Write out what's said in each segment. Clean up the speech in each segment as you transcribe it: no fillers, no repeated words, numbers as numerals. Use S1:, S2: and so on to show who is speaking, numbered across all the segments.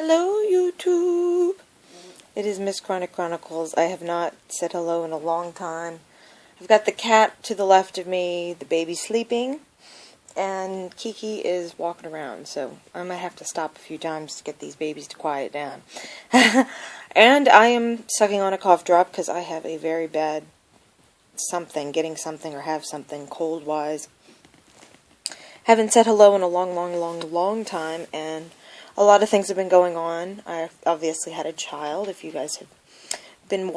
S1: Hello, YouTube. It is MsChronicChronicles. I have not said hello in a long time. I've got the cat to the left of me, the baby sleeping, and Kiki is walking around, so I might have to stop a few times to get these babies to quiet down. And I am sucking on a cough drop because I have a very bad getting something or have something cold-wise. Haven't said hello in a long time, and a lot of things have been going on. I obviously had a child, if you guys have been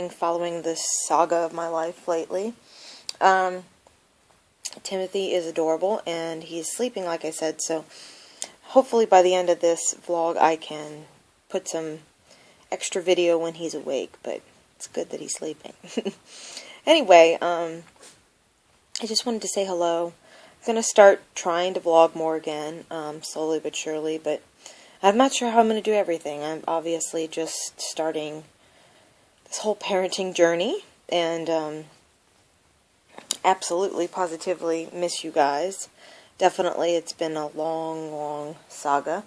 S1: following this saga of my life lately. Timothy is adorable, and he's sleeping, like I said, so hopefully by the end of this vlog I can put some extra video when he's awake, but it's good that he's sleeping. Anyway, I just wanted to say hello. I'm going to start trying to vlog more again, slowly but surely, but I'm not sure how I'm going to do everything. I'm obviously just starting this whole parenting journey, and absolutely, positively miss you guys. Definitely, it's been a long saga.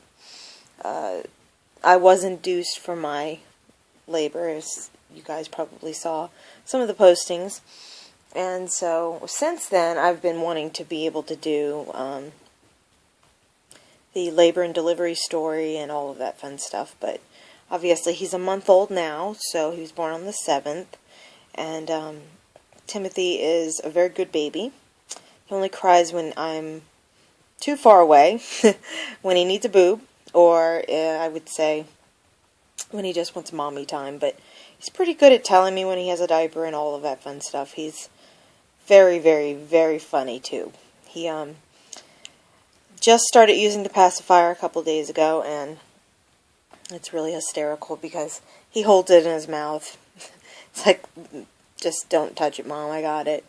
S1: I was induced for my labor, as you guys probably saw some of the postings. And so, since then, I've been wanting to be able to do the labor and delivery story and all of that fun stuff. But obviously, he's a month old now, so he was born on the 7th. And Timothy is a very good baby. He only cries when I'm too far away, when he needs a boob, or I would say when he just wants mommy time. But he's pretty good at telling me when he has a diaper and all of that fun stuff. He's very funny too. He just started using the pacifier a couple days ago, and it's really hysterical because he holds it in his mouth. It's like, just don't touch it, Mom, I got it.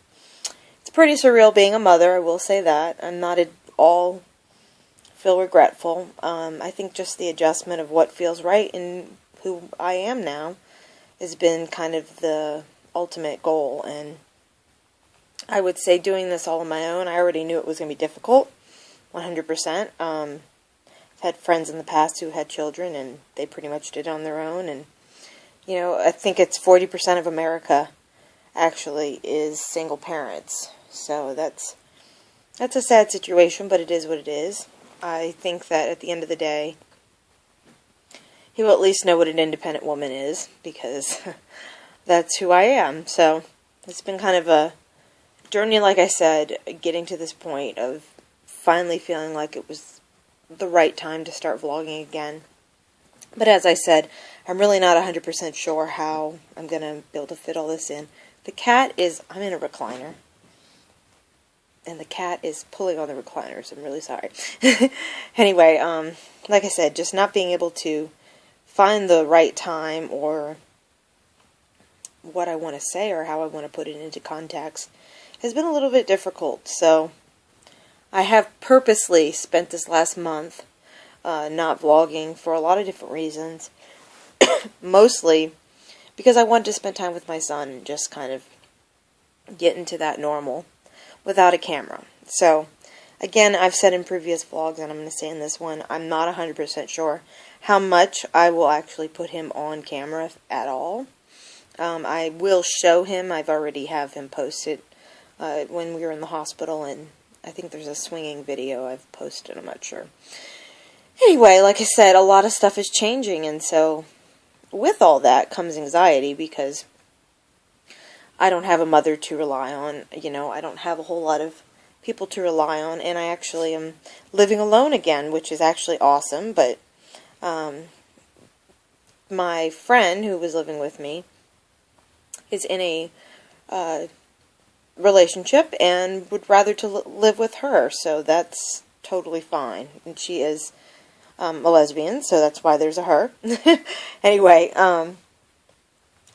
S1: It's pretty surreal being a mother, I will say that. I'm not at all feel regretful. I think just the adjustment of what feels right and who I am now has been kind of the ultimate goal, and I would say doing this all on my own, I already knew it was going to be difficult, 100%. I've had friends in the past who had children, and they pretty much did it on their own, and, you know, I think it's 40% of America actually is single parents, so that's a sad situation, but it is what it is. I think that at the end of the day, he will at least know what an independent woman is, because that's who I am. So it's been kind of a journey, like I said, getting to this point of finally feeling like it was the right time to start vlogging again. But as I said, I'm really not 100% sure how I'm going to be able to fit all this in. The cat is, I'm in a recliner, and the cat is pulling on the recliner, so I'm really sorry. Anyway, like I said, just not being able to find the right time or what I want to say or how I want to put it into context has been a little bit difficult. So I have purposely spent this last month not vlogging for a lot of different reasons. Mostly because I wanted to spend time with my son and just kind of get into that normal without a camera. So again, I've said in previous vlogs, and I'm going to say in this one, I'm not 100% sure how much I will actually put him on camera at all. I will show him. I've already have him posted when we were in the hospital, and I think there's a swinging video I've posted. I'm not sure. Anyway, like I said, a lot of stuff is changing, and so with all that comes anxiety because I don't have a mother to rely on. You know, I don't have a whole lot of people to rely on, and I actually am living alone again, which is actually awesome. But my friend who was living with me is in a relationship and would rather to live with her, so that's totally fine. And she is a lesbian, so that's why there's a her. Anyway, I'm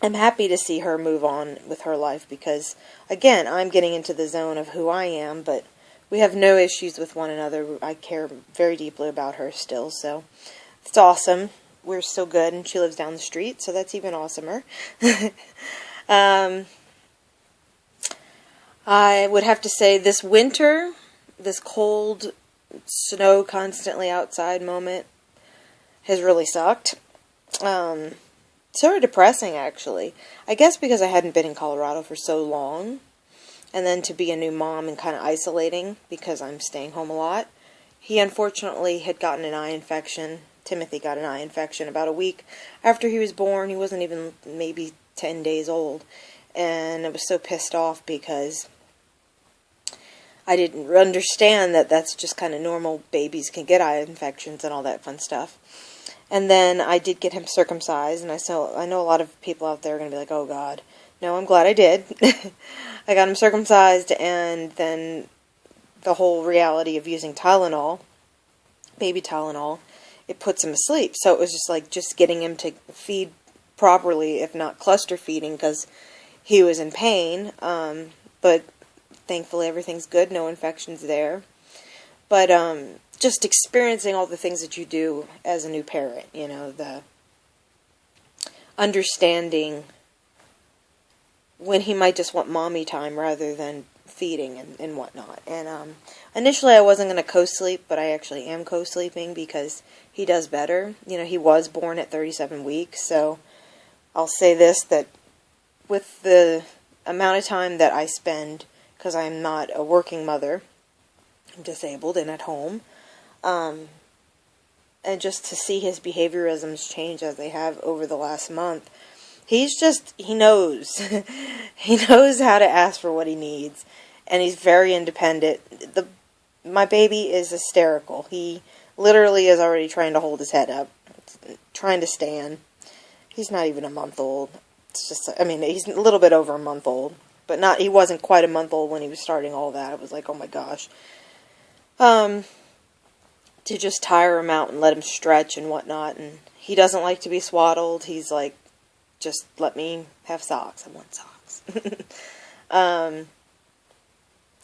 S1: happy to see her move on with her life because, again, I'm getting into the zone of who I am, but we have no issues with one another. I care very deeply about her still, so it's awesome. We're still good, and she lives down the street, so that's even awesomer. I would have to say this winter, this cold, snow constantly outside moment, has really sucked. Sort of depressing, actually. I guess because I hadn't been in Colorado for so long, and then to be a new mom and kind of isolating because I'm staying home a lot. He unfortunately had gotten an eye infection. Timothy got an eye infection about a week after he was born. He wasn't even maybe 10 days old. And I was so pissed off because I didn't understand that that's just kind of normal. Babies can get eye infections and all that fun stuff. And then I did get him circumcised, and I know a lot of people out there are going to be like, oh God. No, I'm glad I did. I got him circumcised, and then the whole reality of using Tylenol, baby Tylenol, it puts him asleep. So it was just like just getting him to feed properly, if not cluster feeding, because he was in pain. But thankfully everything's good, no infections there. But just experiencing all the things that you do as a new parent, you know, the understanding when he might just want mommy time rather than feeding and whatnot. And initially I wasn't going to co-sleep, but I actually am co-sleeping because he does better. You know, he was born at 37 weeks, so I'll say this, that with the amount of time that I spend, because I'm not a working mother, I'm disabled and at home, and just to see his behaviorisms change as they have over the last month, he knows. He knows how to ask for what he needs, and he's very independent. My baby is hysterical. He literally is already trying to hold his head up, trying to stand. He's not even a month old. It's just, I mean, he's a little bit over a month old, but he wasn't quite a month old when he was starting all that. It was like, oh my gosh. To just tire him out and let him stretch and whatnot, and he doesn't like to be swaddled. He's like, just let me have socks. I want socks.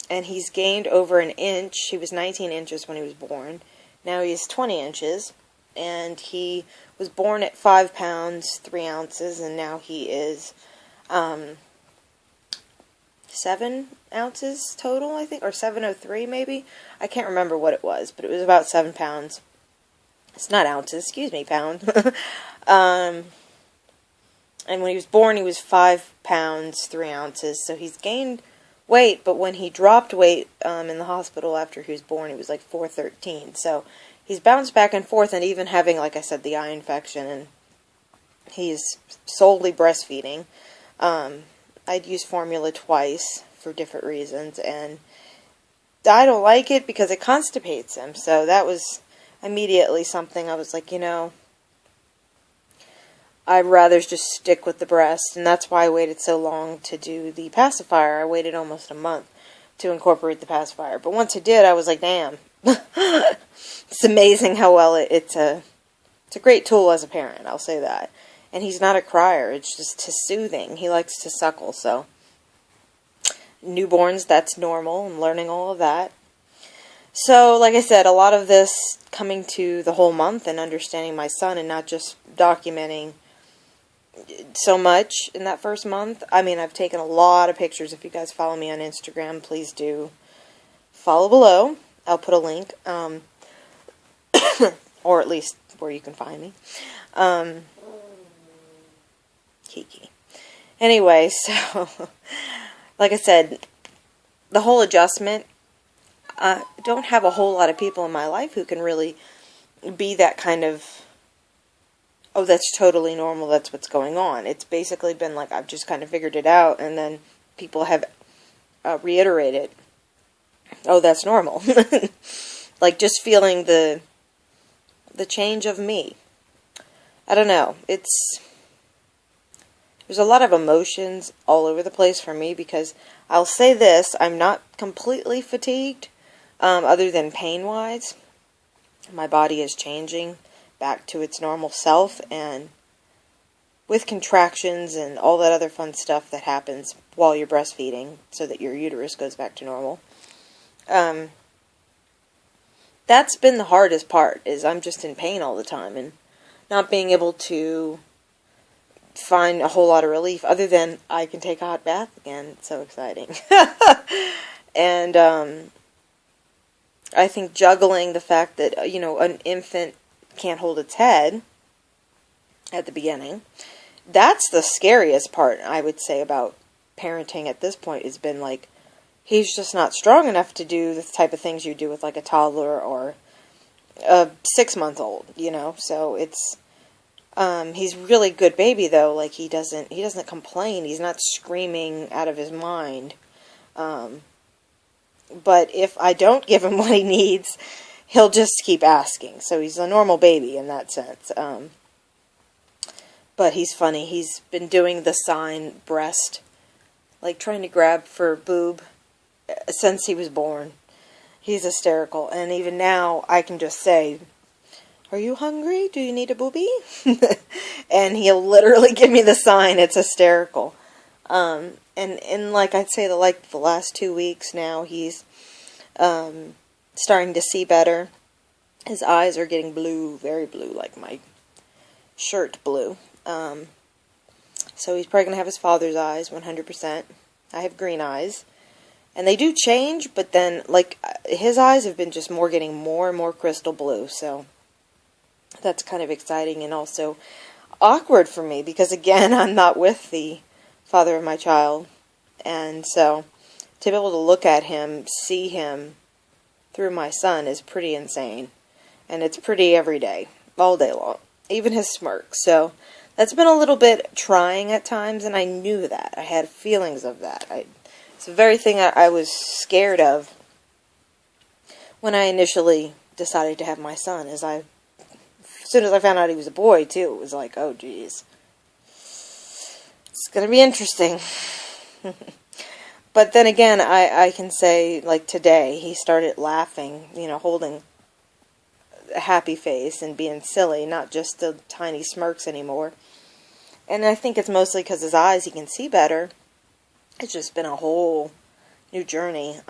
S1: And he's gained over an inch. He was 19 inches when he was born. Now he's 20 inches. And he was born at 5 pounds, 3 ounces. And now he is 7 ounces total, I think. Or 703 maybe. I can't remember what it was. But it was about 7 pounds. It's not ounces. Excuse me, pound. And when he was born, he was 5 pounds, 3 ounces. So he's gained weight, but when he dropped weight in the hospital after he was born, he was like 413. So he's bounced back and forth, and even having, like I said, the eye infection, and he's solely breastfeeding. I'd use formula twice for different reasons, and I don't like it because it constipates him. So that was immediately something I was like, you know, I'd rather just stick with the breast, and that's why I waited so long to do the pacifier. I waited almost a month to incorporate the pacifier, but once I did, I was like, damn. It's amazing how well it's a great tool as a parent, I'll say that. And he's not a crier, it's just soothing. He likes to suckle, so newborns, that's normal. I'm learning all of that. So, like I said, a lot of this coming to the whole month and understanding my son and not just documenting so much in that first month. I mean, I've taken a lot of pictures. If you guys follow me on Instagram, please do follow below. I'll put a link, or at least where you can find me. Kiki. Anyway, so, like I said, the whole adjustment, I don't have a whole lot of people in my life who can really be that kind of, oh, that's totally normal, that's what's going on. It's basically been like I've just kind of figured it out, and then people have reiterated, oh, that's normal. Like just feeling the change of me. I don't know. There's a lot of emotions all over the place for me, because I'll say this, I'm not completely fatigued, other than pain-wise. My body is changing back to its normal self, and with contractions and all that other fun stuff that happens while you're breastfeeding so that your uterus goes back to normal. That's been the hardest part, is I'm just in pain all the time and not being able to find a whole lot of relief other than I can take a hot bath again. It's so exciting. And I think juggling the fact that, you know, an infant can't hold its head at the beginning. That's the scariest part, I would say, about parenting at this point, has been like, he's just not strong enough to do the type of things you do with like a toddler or a 6-month-old, you know. So it's, he's really good baby though. Like he doesn't complain. He's not screaming out of his mind. But if I don't give him what he needs, he'll just keep asking. So he's a normal baby in that sense. But he's funny. He's been doing the sign breast, like trying to grab for boob, since he was born. He's hysterical. And even now, I can just say, "Are you hungry? Do you need a boobie?" And he'll literally give me the sign. It's hysterical. And like I'd say, the last 2 weeks now, he's starting to see better. His eyes are getting blue, very blue, like my shirt blue. So he's probably going to have his father's eyes, 100%. I have green eyes. And they do change, but then, like, his eyes have been just getting more and more crystal blue. So that's kind of exciting and also awkward for me because, again, I'm not with the father of my child. And so to be able to look at him, see him through my son is pretty insane. And it's pretty every day, all day long, even his smirk. So that's been a little bit trying at times, and I knew that. I had feelings of that. It's the very thing I was scared of when I initially decided to have my son. As soon as I found out he was a boy, too, it was like, oh, geez. It's going to be interesting. But then again, I can say, like today, he started laughing, you know, holding a happy face and being silly, not just the tiny smirks anymore. And I think it's mostly because his eyes, he can see better. It's just been a whole new journey.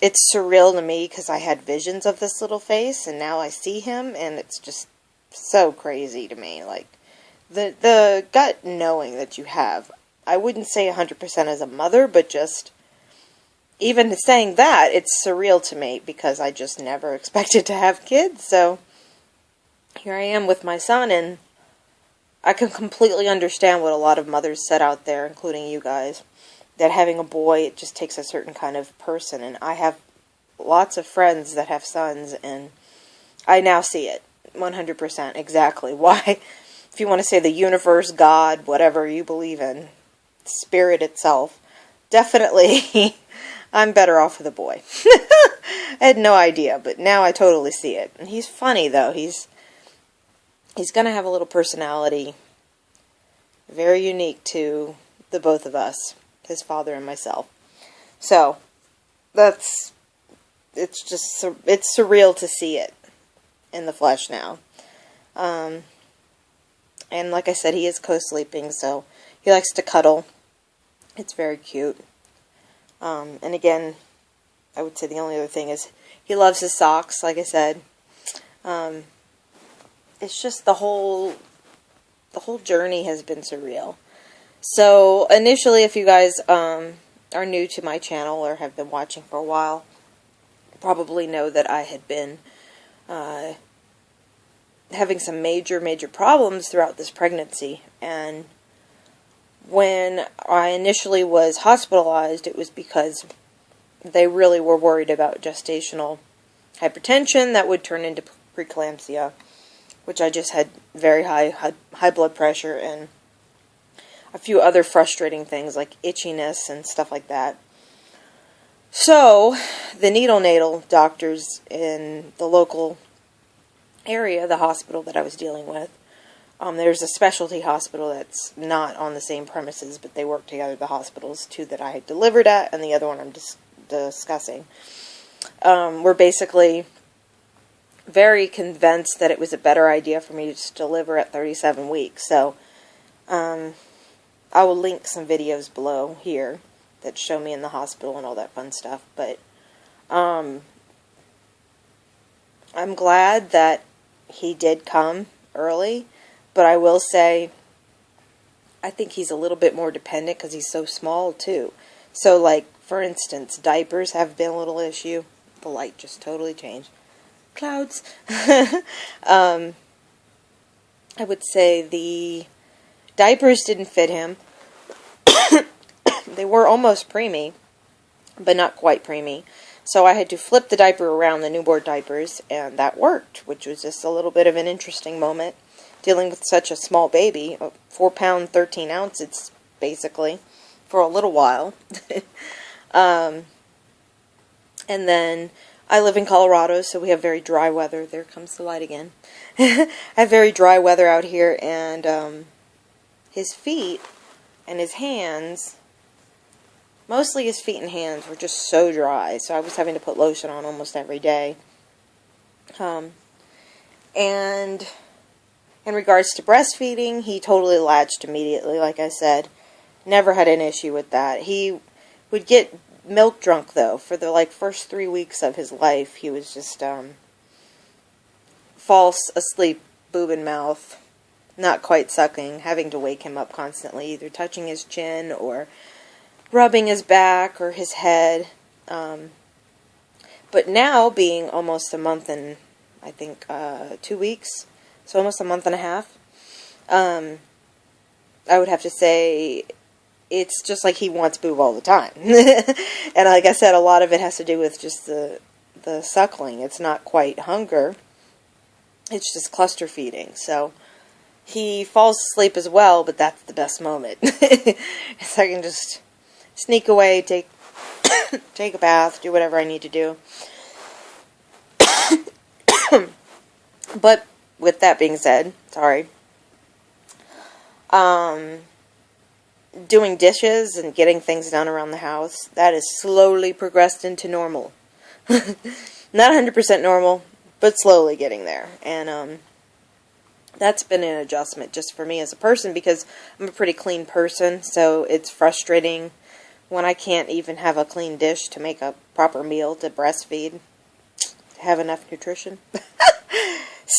S1: It's surreal to me because I had visions of this little face, and now I see him, and it's just so crazy to me. Like, the gut knowing that you have, I wouldn't say 100% as a mother, but just, even saying that, it's surreal to me because I just never expected to have kids. So here I am with my son, and I can completely understand what a lot of mothers said out there, including you guys, that having a boy, it just takes a certain kind of person. And I have lots of friends that have sons, and I now see it 100% exactly why. If you want to say the universe, God, whatever you believe in, spirit itself, definitely I'm better off with a boy. I had no idea, but now I totally see it. And he's funny, though. He's going to have a little personality, very unique to the both of us, his father and myself. So, it's surreal to see it in the flesh now. And like I said, he is co-sleeping, so he likes to cuddle. It's very cute. And again, I would say the only other thing is he loves his socks, like I said. It's just the whole journey has been surreal. So initially, if you guys are new to my channel or have been watching for a while, probably know that I had been having some major problems throughout this pregnancy. And when I initially was hospitalized, it was because they really were worried about gestational hypertension that would turn into preeclampsia, which I just had very high blood pressure and a few other frustrating things like itchiness and stuff like that. So the neonatal doctors in the local area, the hospital that I was dealing with, there's a specialty hospital that's not on the same premises, but they work together, the hospitals, two that I had delivered at and the other one I'm discussing, were basically very convinced that it was a better idea for me to just deliver at 37 weeks. So I will link some videos below here that show me in the hospital and all that fun stuff. But I'm glad that he did come early. But I will say, I think he's a little bit more dependent because he's so small too. So like, for instance, diapers have been a little issue. The light just totally changed. clouds. I would say the diapers didn't fit him. They were almost preemie, but not quite preemie. So I had to flip the diaper around, the newborn diapers, and that worked, which was just a little bit of an interesting moment, dealing with such a small baby, 4 pound, 13 ounces, basically, for a little while. And then I live in Colorado, so we have very dry weather. There comes the light again. I have very dry weather out here, and his feet and his hands, mostly his feet and hands, were just so dry, so I was having to put lotion on almost every day. And in regards to breastfeeding, he totally latched immediately, like I said. Never had an issue with that. He would get milk drunk, though. For the first 3 weeks of his life, he was just false asleep, boob in mouth, not quite sucking, having to wake him up constantly, either touching his chin or rubbing his back or his head. But now, being almost a month and, I think, 2 weeks, so almost a month and a half, I would have to say it's just like he wants boob all the time. And like I said, a lot of it has to do with just the suckling. It's not quite hunger. It's just cluster feeding. So he falls asleep as well, but that's the best moment. So I can just sneak away, take a bath, do whatever I need to do. But with that being said, sorry, doing dishes and getting things done around the house, that has slowly progressed into normal. Not 100% normal, but slowly getting there. And that's been an adjustment just for me as a person, because I'm a pretty clean person, so it's frustrating when I can't even have a clean dish to make a proper meal to breastfeed, to have enough nutrition.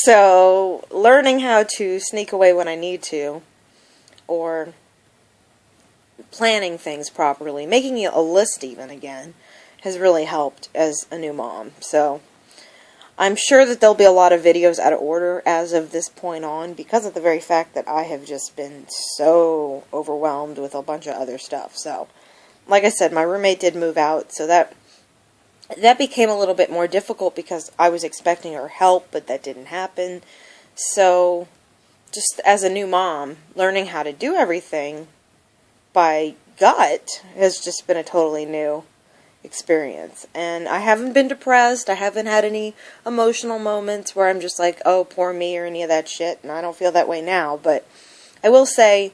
S1: So learning how to sneak away when I need to, or planning things properly, making a list even again, has really helped as a new mom. So I'm sure that there'll be a lot of videos out of order as of this point on, because of the very fact that I have just been so overwhelmed with a bunch of other stuff. So, like I said, my roommate did move out, so that became a little bit more difficult, because I was expecting her help, but that didn't happen. So, just as a new mom, learning how to do everything by gut has just been a totally new experience. And I haven't been depressed. I haven't had any emotional moments where I'm just like, oh, poor me, or any of that shit. And I don't feel that way now. But I will say,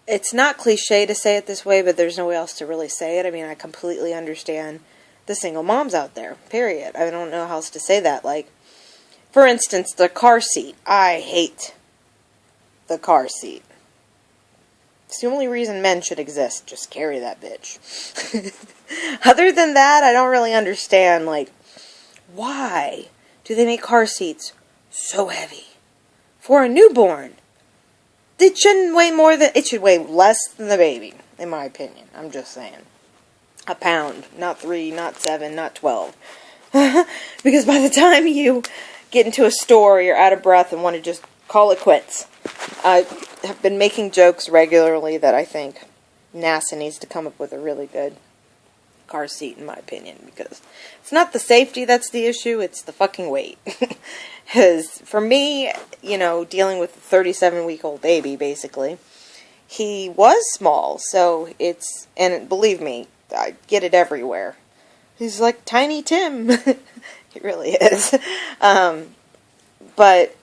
S1: it's not cliche to say it this way, but there's no way else to really say it. I mean, I completely understand the single moms out there, period. I don't know how else to say that. Like, for instance, the car seat. I hate the car seat. It's the only reason men should exist. Just carry that bitch. Other than that, I don't really understand, like, why do they make car seats so heavy? For a newborn, it shouldn't weigh it should weigh less than the baby, in my opinion. I'm just saying. A pound, not 3, not 7, not 12. Because by the time you get into a store, you're out of breath and want to just call it quits. I have been making jokes regularly that I think NASA needs to come up with a really good car seat, in my opinion, because it's not the safety that's the issue, it's the fucking weight. Because for me, you know, dealing with a 37-week-old baby, basically, he was small, so and believe me, I get it everywhere. He's like Tiny Tim. He really is. But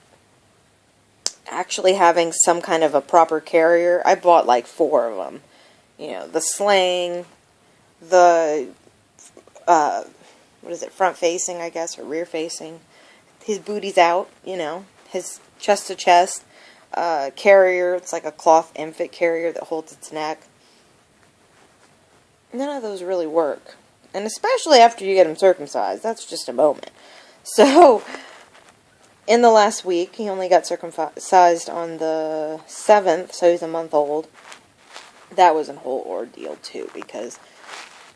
S1: actually having some kind of a proper carrier, I bought like 4 of them. You know, the sling, the, what is it, front facing, I guess, or rear facing. His booty's out, you know, his chest to chest carrier. It's like a cloth infant carrier that holds its neck. None of those really work. And especially after you get him circumcised, that's just a moment. So, in the last week, he only got circumcised on the 7th, so he's a month old. That was a whole ordeal, too, because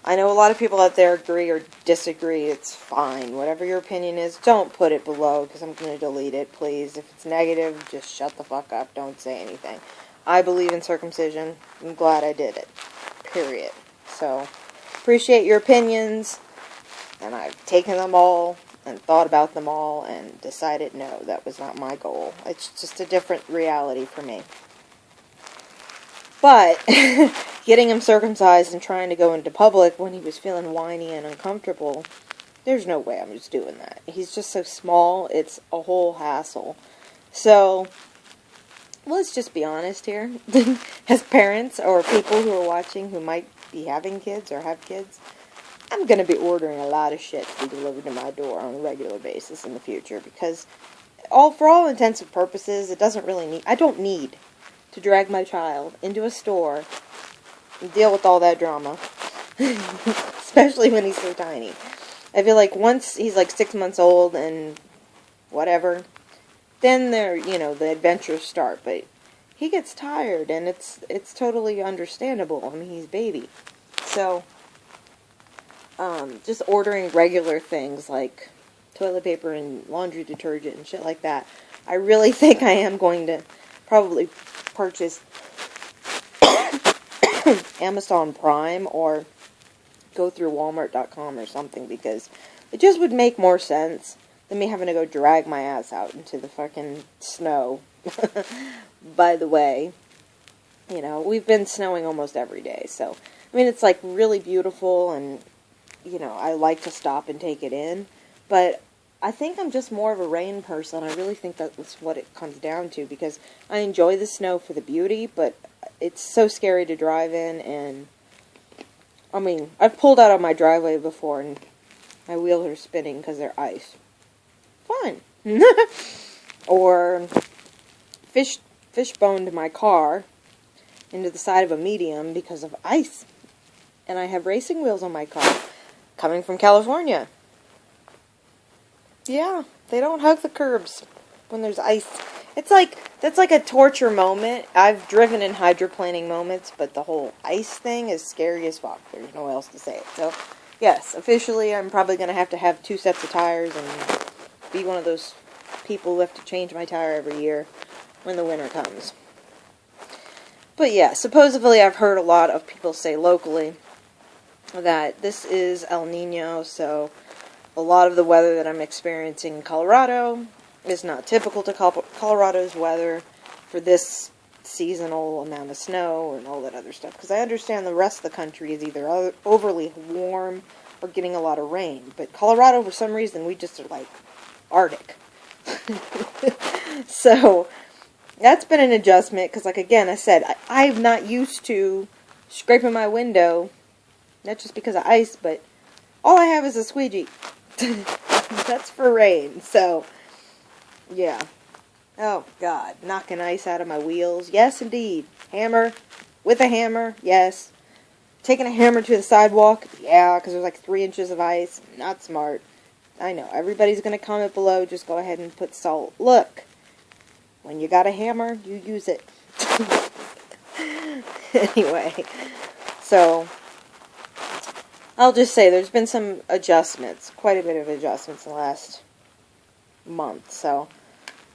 S1: I know a lot of people out there agree or disagree. It's fine. Whatever your opinion is, don't put it below because I'm going to delete it, please. If it's negative, just shut the fuck up. Don't say anything. I believe in circumcision. I'm glad I did it. Period. So, appreciate your opinions. And I've taken them all and thought about them all and decided no, that was not my goal. It's just a different reality for me. But getting him circumcised and trying to go into public when he was feeling whiny and uncomfortable, there's no way I'm just doing that. He's just so small, it's a whole hassle. So, let's just be honest here. As parents or people who are watching who might be having kids or have kids, I'm going to be ordering a lot of shit to be delivered to my door on a regular basis in the future because for all intents and purposes, it doesn't really need, I don't need to drag my child into a store and deal with all that drama. Especially when he's so tiny. I feel like once he's like 6 months old and whatever, then the adventures start. But he gets tired and it's totally understandable. I mean, he's a baby. So, just ordering regular things like toilet paper and laundry detergent and shit like that. I really think I am going to probably purchase Amazon Prime or go through Walmart.com or something because it just would make more sense than me having to go drag my ass out into the fucking snow. By the way, we've been snowing almost every day, so I mean it's like really beautiful and I like to stop and take it in, but I think I'm just more of a rain person. I really think that's what it comes down to, because I enjoy the snow for the beauty, but it's so scary to drive in, and, I mean, I've pulled out on my driveway before, and my wheels are spinning because they're ice. Fun. Or fishboned my car into the side of a medium because of ice. And I have racing wheels on my car, coming from California. Yeah, they don't hug the curbs when there's ice. That's like a torture moment. I've driven in hydroplaning moments, but the whole ice thing is scary as fuck. There's no way else to say it. So, yes, officially I'm probably going to have 2 sets of tires and be one of those people who have to change my tire every year when the winter comes. But yeah, supposedly I've heard a lot of people say locally that this is El Nino, so a lot of the weather that I'm experiencing in Colorado is not typical to Colorado's weather for this seasonal amount of snow and all that other stuff. Because I understand the rest of the country is either overly warm or getting a lot of rain. But Colorado, for some reason, we just are like Arctic. So, that's been an adjustment. Because, like, again, I said, I'm not used to scraping my window. Not just because of ice, but all I have is a squeegee. That's for rain, so, yeah. Oh, God. Knocking ice out of my wheels. Yes, indeed. Hammer. With a hammer. Yes. Taking a hammer to the sidewalk. Yeah, because there's like 3 inches of ice. Not smart. I know. Everybody's going to comment below. Just go ahead and put salt. Look. When you got a hammer, you use it. Anyway. So, I'll just say there's been some adjustments, quite a bit of adjustments in the last month, so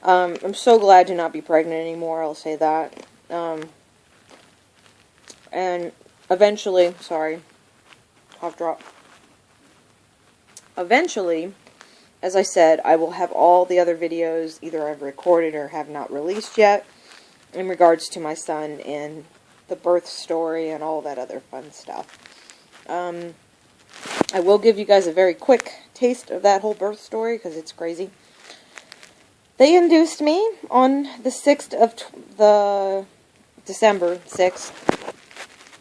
S1: I'm so glad to not be pregnant anymore, I'll say that. And eventually, sorry, cough drop. Eventually, as I said, I will have all the other videos either I've recorded or have not released yet in regards to my son and the birth story and all that other fun stuff. I will give you guys a very quick taste of that whole birth story, because it's crazy. They induced me on the 6th of December 6th,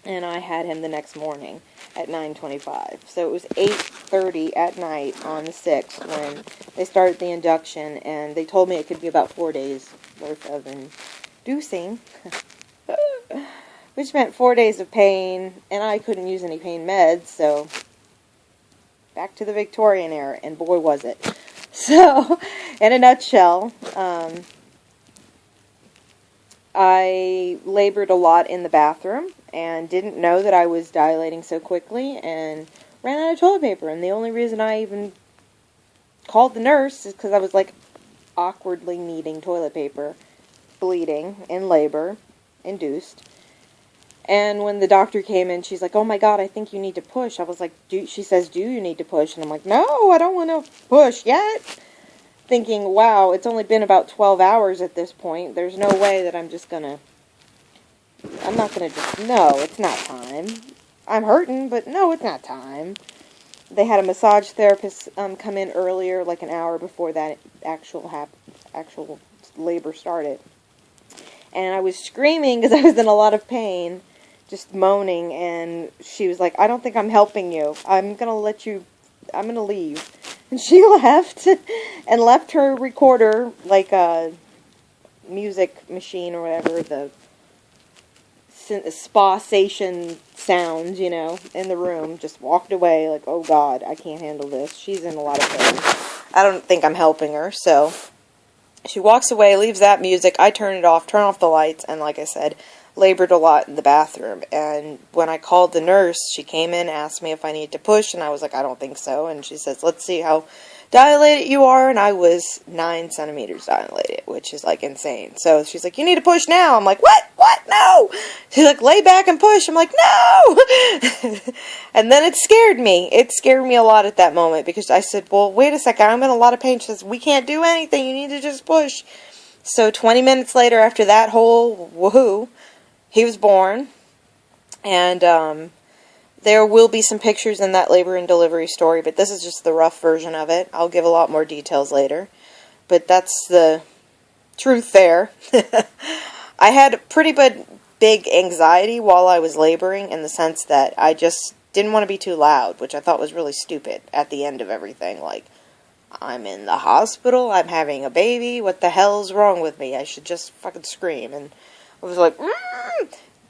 S1: and I had him the next morning at 9:25. So it was 8:30 at night on the 6th when they started the induction, and they told me it could be about 4 days worth of inducing, which meant 4 days of pain, and I couldn't use any pain meds, so back to the Victorian era, and boy was it. So, in a nutshell, I labored a lot in the bathroom, and didn't know that I was dilating so quickly and ran out of toilet paper. And the only reason I even called the nurse is because I was like awkwardly needing toilet paper, bleeding, in labor, induced. And when the doctor came in, she's like, "Oh my God, I think you need to push." I was like, she says, "Do you need to push?" And I'm like, "No, I don't want to push yet." Thinking, wow, it's only been about 12 hours at this point. There's no way that I'm not going to just, no, it's not time. I'm hurting, but no, it's not time. They had a massage therapist come in earlier, like an hour before that actual labor started. And I was screaming because I was in a lot of pain, just moaning, and she was like, "I don't think I'm helping you. I'm going to leave." And she left, and left her recorder, like a music machine or whatever, the spa station sounds, you know, in the room, just walked away, like, "Oh God, I can't handle this." She's in a lot of pain. I don't think I'm helping her, so she walks away, leaves that music, I turn off the lights, and like I said, labored a lot in the bathroom. And when I called the nurse, she came in, asked me if I needed to push, and I was like, "I don't think so." And she says, "Let's see how dilated you are." And I was 9 centimeters dilated, which is like insane. So she's like, "You need to push now." I'm like, "What? No." She's like, "Lay back and push." I'm like, "No." And then it scared me. It scared me a lot at that moment, because I said, "Well, wait a second, I'm in a lot of pain." She says, "We can't do anything. You need to just push." So 20 minutes later, after that whole woohoo, he was born. And there will be some pictures in that labor and delivery story, but this is just the rough version of it. I'll give a lot more details later, but that's the truth there. I had pretty big anxiety while I was laboring, in the sense that I just didn't want to be too loud, which I thought was really stupid at the end of everything. Like, I'm in the hospital, I'm having a baby, what the hell's wrong with me? I should just fucking scream. And I was like,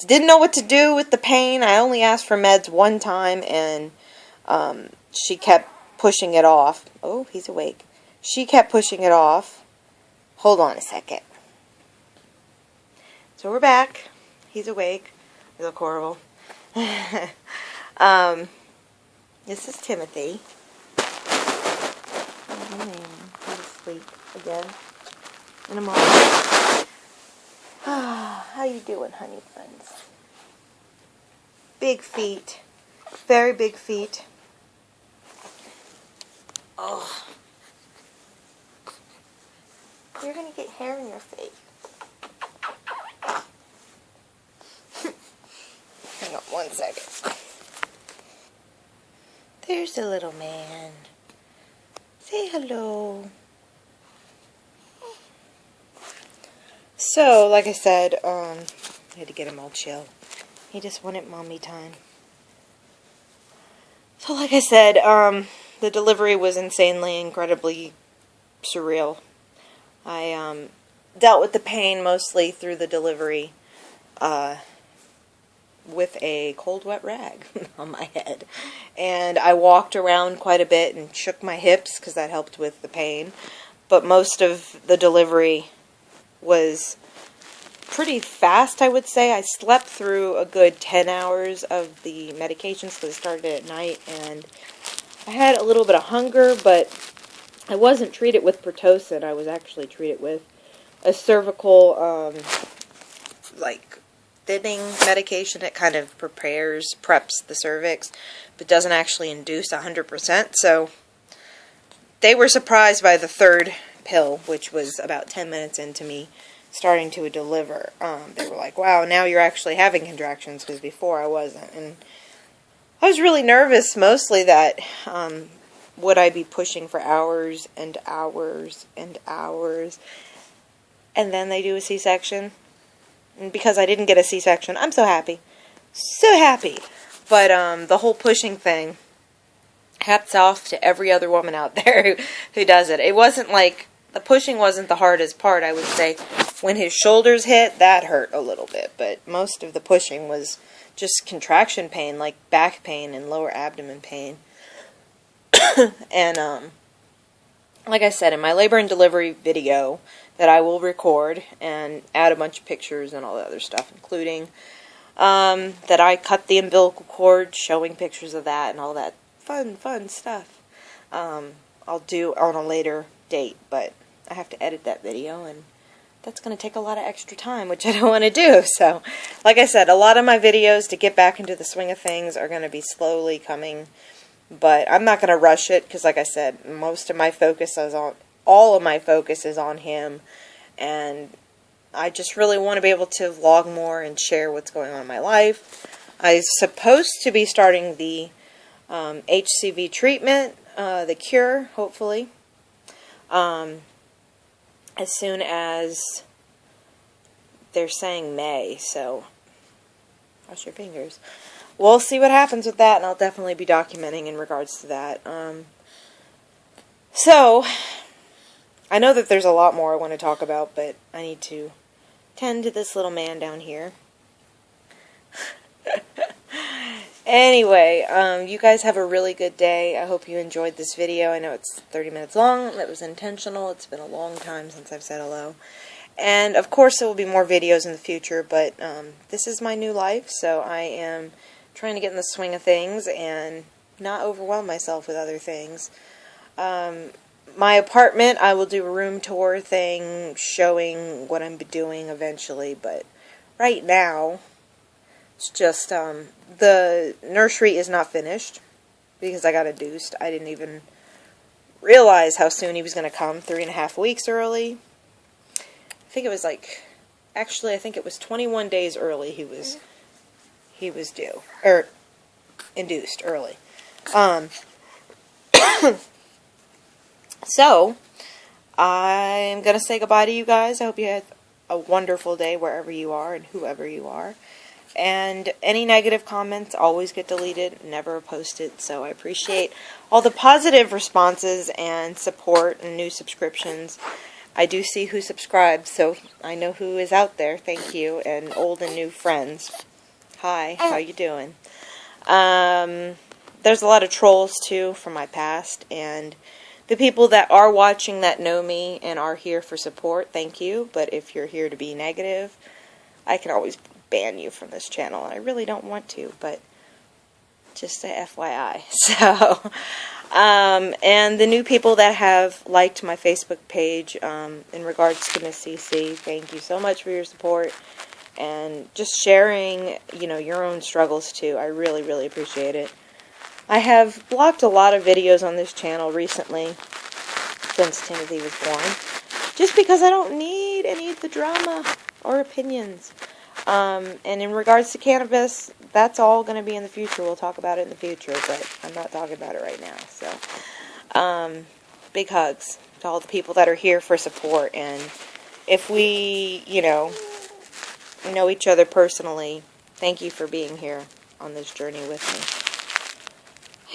S1: didn't know what to do with the pain. I only asked for meds one time, and she kept pushing it off. Oh, he's awake. She kept pushing it off. Hold on a second. So we're back. He's awake. You look horrible. This is Timothy. He's asleep again. In a moment. How you doing, honey buns? Big feet. Very big feet. Oh. You're going to get hair in your face. Hang on 1 second. There's the little man. Say hello. So, like I said, I had to get him all chill. He just wanted mommy time. So, like I said, the delivery was insanely, incredibly surreal. I dealt with the pain mostly through the delivery with a cold, wet rag on my head. And I walked around quite a bit and shook my hips, because that helped with the pain. But most of the delivery was pretty fast, I would say. I slept through a good 10 hours of the medications, because it started at night, and I had a little bit of hunger, but I wasn't treated with Pitocin. I was actually treated with a cervical, like, thinning medication. It kind of preps the cervix, but doesn't actually induce 100%, so they were surprised by the third pill, which was about 10 minutes into me starting to deliver. They were like, "Wow, now you're actually having contractions," because before I wasn't. And I was really nervous, mostly that would I be pushing for hours and hours and hours, and then they do a C-section. And because I didn't get a C-section, I'm so happy. So happy. But the whole pushing thing, hats off to every other woman out there who does it. It wasn't like, the pushing wasn't the hardest part, I would say. When his shoulders hit, that hurt a little bit. But most of the pushing was just contraction pain, like back pain and lower abdomen pain. And, like I said, in my labor and delivery video that I will record and add a bunch of pictures and all the other stuff, including that I cut the umbilical cord, showing pictures of that and all that fun stuff. I'll do on a later date, but I have to edit that video, and that's going to take a lot of extra time, which I don't want to do. So, like I said, a lot of my videos to get back into the swing of things are going to be slowly coming, but I'm not going to rush it, because like I said, most of my focus is on, all of my focus is on him, and I just really want to be able to vlog more and share what's going on in my life. I'm supposed to be starting the HCV treatment, the cure, hopefully, as soon as they're saying May, so cross your fingers. We'll see what happens with that, and I'll definitely be documenting in regards to that. So, I know that there's a lot more I want to talk about, but I need to tend to this little man down here. Anyway, you guys have a really good day. I hope you enjoyed this video. I know it's 30 minutes long. That was intentional. It's been a long time since I've said hello. And, of course, there will be more videos in the future, but this is my new life, so I am trying to get in the swing of things and not overwhelm myself with other things. My apartment, I will do a room tour thing showing what I'm doing eventually, but right now, it's just, the nursery is not finished because I got induced. I didn't even realize how soon he was going to come, 3.5 weeks early. I think it was like, actually, I think it was 21 days early he was due, or induced early. So, I'm going to say goodbye to you guys. I hope you had a wonderful day wherever you are and whoever you are. And any negative comments always get deleted, never posted. So I appreciate all the positive responses and support and new subscriptions. I do see who subscribes, so I know who is out there. Thank you. And old and new friends. Hi, how you doing? There's a lot of trolls, too, from my past. And the people that are watching that know me and are here for support, thank you. But if you're here to be negative, I can always ban you from this channel. And I really don't want to, but just a FYI. So, and the new people that have liked my Facebook page in regards to MsCC, thank you so much for your support. And just sharing, you know, your own struggles too. I really, really appreciate it. I have blocked a lot of videos on this channel recently, since Timothy was born, just because I don't need any of the drama or opinions. And in regards to cannabis, that's all going to be in the future. We'll talk about it in the future, but I'm not talking about it right now. So, big hugs to all the people that are here for support. And if we, you know each other personally, thank you for being here on this journey with me.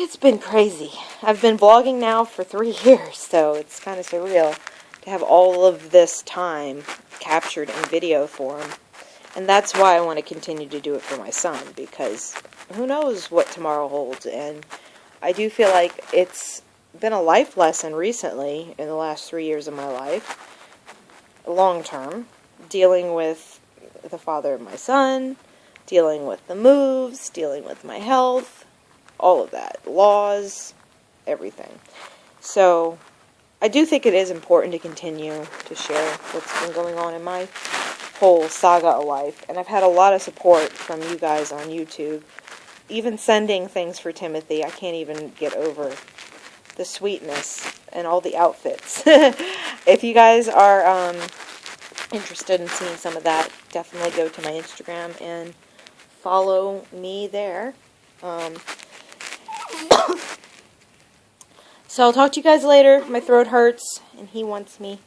S1: It's been crazy. I've been vlogging now for 3 years, so it's kind of surreal to have all of this time captured in video form. And that's why I want to continue to do it for my son, because who knows what tomorrow holds. And I do feel like it's been a life lesson recently, in the last 3 years of my life, long term, dealing with the father of my son, dealing with the moves, dealing with my health, all of that, laws, everything. So, I do think it is important to continue to share what's been going on in my whole saga of life. And I've had a lot of support from you guys on YouTube, even sending things for Timothy. I can't even get over the sweetness and all the outfits. If you guys are interested in seeing some of that, definitely go to my Instagram and follow me there. So I'll talk to you guys later. My throat hurts, and he wants me